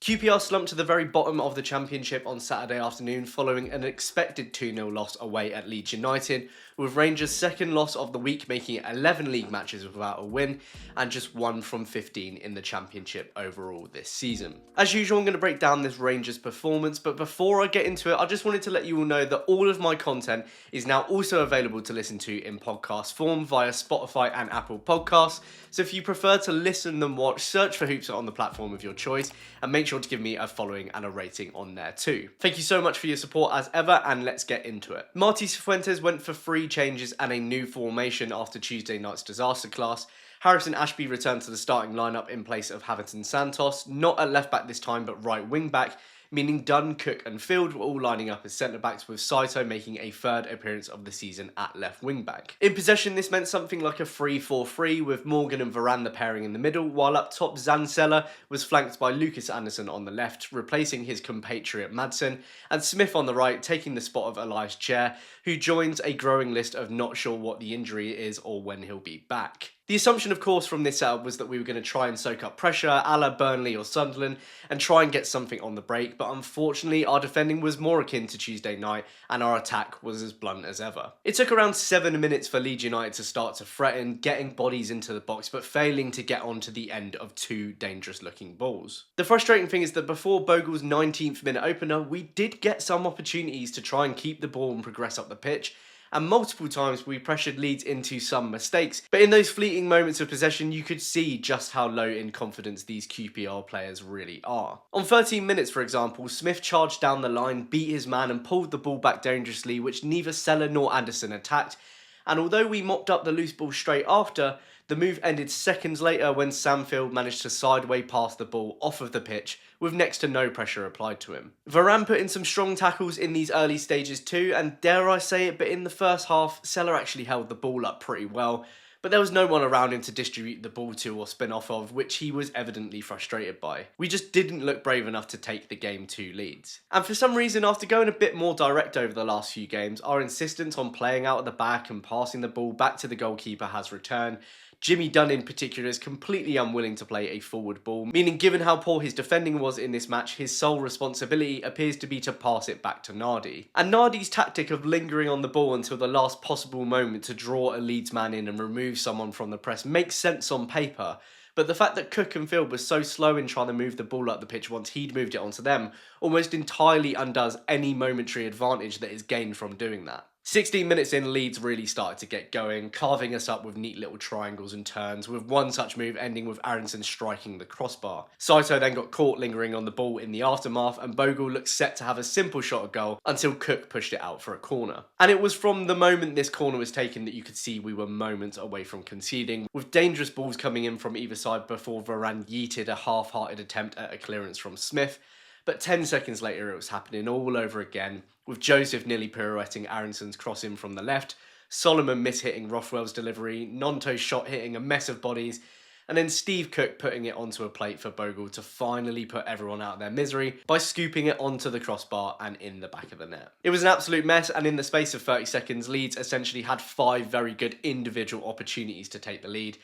QPR slumped to the very bottom of the Championship on Saturday afternoon following an expected 2-0 loss away at Leeds United, with Rangers' second loss of the week making it 11 league matches without a win and just 1 from 15 in the Championship overall this season. As usual, I'm going to break down this Rangers performance, but before I get into it, I just wanted to let you all know that all of my content is now also available to listen to in podcast form via Spotify and Apple Podcasts. So if you prefer to listen than watch, search for Hoopsa on the platform of your choice and make sure to give me a following and a rating on there too. Thank you so much for your support as ever, and let's get into it. Marty Cifuentes went for 3 changes and a new formation after Tuesday night's disaster class. Harrison Ashby returned to the starting lineup in place of Haverton Santos, not at left back this time but right wing back, meaning Dunn, Cook and Field were all lining up as centre-backs, with Saito making a third appearance of the season at left wing-back. In possession, this meant something like a 3-4-3, with Morgan and Varane the pairing in the middle, while up top Zancella was flanked by Lucas Anderson on the left, replacing his compatriot Madsen, and Smith on the right, taking the spot of Elias Chair, who joins a growing list of not sure what the injury is or when he'll be back. The assumption, of course, from this setup was that we were going to try and soak up pressure, a la Burnley or Sunderland, and try and get something on the break, but unfortunately our defending was more akin to Tuesday night, and our attack was as blunt as ever. It took around 7 minutes for Leeds United to start to threaten, getting bodies into the box, but failing to get onto the end of 2 dangerous looking balls. The frustrating thing is that before Bogle's 19th minute opener, we did get some opportunities to try and keep the ball and progress up the pitch, and multiple times we pressured Leeds into some mistakes, but in those fleeting moments of possession you could see just how low in confidence these QPR players really are. On 13 minutes, for example, Smith charged down the line, beat his man and pulled the ball back dangerously, which neither Seller nor Anderson attacked, and although we mopped up the loose ball straight after, the move ended seconds later when Sam Field managed to sideway pass the ball off of the pitch with next to no pressure applied to him. Varane put in some strong tackles in these early stages too, and dare I say it, but in the first half, Seller actually held the ball up pretty well, but there was no one around him to distribute the ball to or spin off of, which he was evidently frustrated by. We just didn't look brave enough to take the game to Leeds. And for some reason, after going a bit more direct over the last few games, our insistence on playing out at the back and passing the ball back to the goalkeeper has returned. Jimmy Dunn in particular is completely unwilling to play a forward ball, meaning given how poor his defending was in this match, his sole responsibility appears to be to pass it back to Nardi. And Nardi's tactic of lingering on the ball until the last possible moment to draw a Leeds man in and remove someone from the press makes sense on paper, but the fact that Cook and Field were so slow in trying to move the ball up the pitch once he'd moved it onto them almost entirely undoes any momentary advantage that is gained from doing that. 16 minutes in, Leeds really started to get going, carving us up with neat little triangles and turns, with one such move ending with Aronson striking the crossbar. Saito then got caught lingering on the ball in the aftermath, and Bogle looked set to have a simple shot at goal until Cook pushed it out for a corner. And it was from the moment this corner was taken that you could see we were moments away from conceding, with dangerous balls coming in from either side before Varane yeeted a half-hearted attempt at a clearance from Smith. But 10 seconds later it was happening all over again, with Joseph nearly pirouetting Aronson's cross in from the left, Solomon miss-hitting Rothwell's delivery, Nonto's shot hitting a mess of bodies, and then Steve Cook putting it onto a plate for Bogle to finally put everyone out of their misery by scooping it onto the crossbar and in the back of the net. It was an absolute mess, and in the space of 30 seconds, Leeds essentially had 5 very good individual opportunities to take the lead.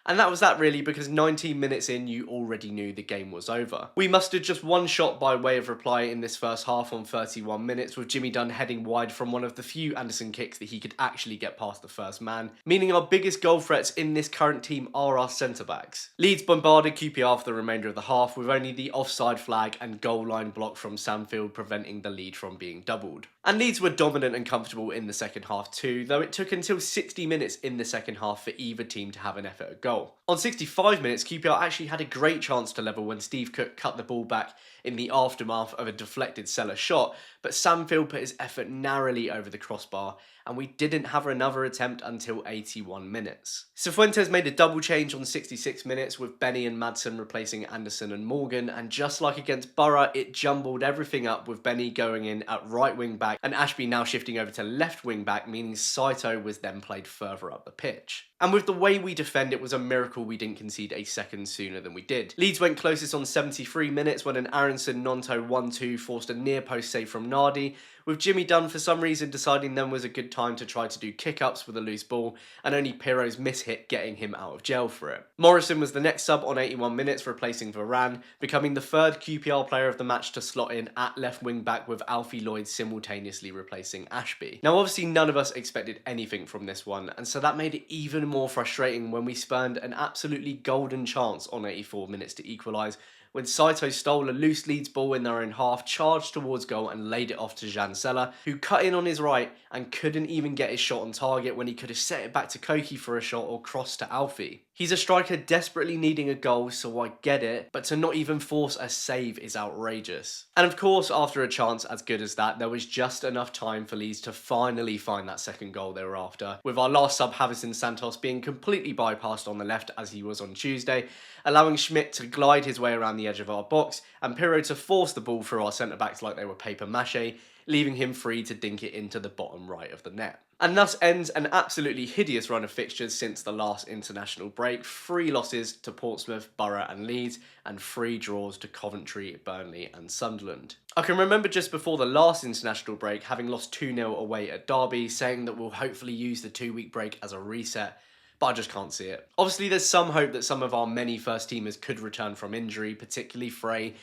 And that was that really, because 19 minutes in you already knew the game was over. We mustered just one shot by way of reply in this first half on 31 minutes, with Jimmy Dunn heading wide from one of the few Anderson kicks that he could actually get past the first man, meaning our biggest goal threats in this current team are our centre-backs. Leeds bombarded QPR for the remainder of the half, with only the offside flag and goal line block from Sam Field preventing the lead from being doubled. And Leeds were dominant and comfortable in the second half too, though it took until 60 minutes in the second half for either team to have an effort at goal. On 65 minutes, QPR actually had a great chance to level when Steve Cook cut the ball back in the aftermath of a deflected Seller shot, but Sam Field put his effort narrowly over the crossbar, and we didn't have another attempt until 81 minutes. Cifuentes made a double change on 66 minutes, with Benny and Madsen replacing Anderson and Morgan, and just like against Borough, it jumbled everything up, with Benny going in at right wing back and Ashby now shifting over to left wing back, meaning Saito was then played further up the pitch. And with the way we defend, it was a a miracle we didn't concede a second sooner than we did. Leeds went closest on 73 minutes when an Aronson Nonto 1-2 forced a near post save from Nardi, with Jimmy Dunn for some reason deciding then was a good time to try to do kick-ups with a loose ball, and only Pirro's mishit getting him out of jail for it. Morrison was the next sub on 81 minutes, replacing Varane, becoming the third QPR player of the match to slot in at left wing back, with Alfie Lloyd simultaneously replacing Ashby. Now obviously none of us expected anything from this one, and so that made it even more frustrating when we spurned an absolutely golden chance on 84 minutes to equalise, when Saito stole a loose Leeds ball in their own half, charged towards goal and laid it off to Jan Sella, who cut in on his right and couldn't even get his shot on target when he could have set it back to Koki for a shot or crossed to Alfie. He's a striker desperately needing a goal, so I get it, but to not even force a save is outrageous. And of course, after a chance as good as that, there was just enough time for Leeds to finally find that second goal they were after, with our last sub Havison Santos being completely bypassed on the left as he was on Tuesday, allowing Schmidt to glide his way around the edge of our box and Pirro to force the ball through our centre-backs like they were paper mache, leaving him free to dink it into the bottom right of the net. And thus ends an absolutely hideous run of fixtures since the last international break. 3 losses to Portsmouth, Borough and Leeds, and 3 draws to Coventry, Burnley and Sunderland. I can remember just before the last international break having lost 2-0 away at Derby, saying that we'll hopefully use the 2-week break as a reset, but I just can't see it. Obviously there's some hope that some of our many first teamers could return from injury, particularly Frey,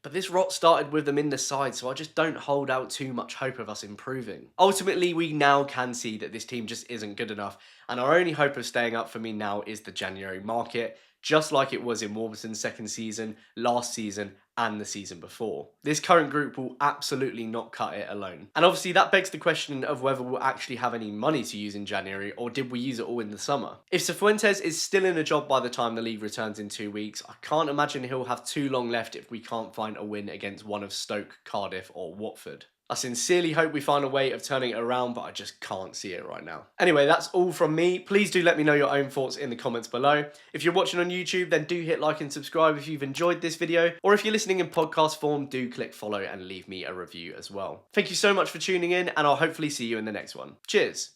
but this rot started with them in the side, so I just don't hold out too much hope of us improving. Ultimately, we now can see that this team just isn't good enough, and our only hope of staying up for me now is the January market, just like it was in Warburton's second season, last season, and the season before. This current group will absolutely not cut it alone. And obviously that begs the question of whether we'll actually have any money to use in January, or did we use it all in the summer? If Cifuentes is still in a job by the time the league returns in 2 weeks, I can't imagine he'll have too long left if we can't find a win against one of Stoke, Cardiff or Watford. I sincerely hope we find a way of turning it around, but I just can't see it right now. Anyway, that's all from me. Please do let me know your own thoughts in the comments below. If you're watching on YouTube, then do hit like and subscribe if you've enjoyed this video, or if you're listening in podcast form, do click follow and leave me a review as well. Thank you so much for tuning in, and I'll hopefully see you in the next one. Cheers!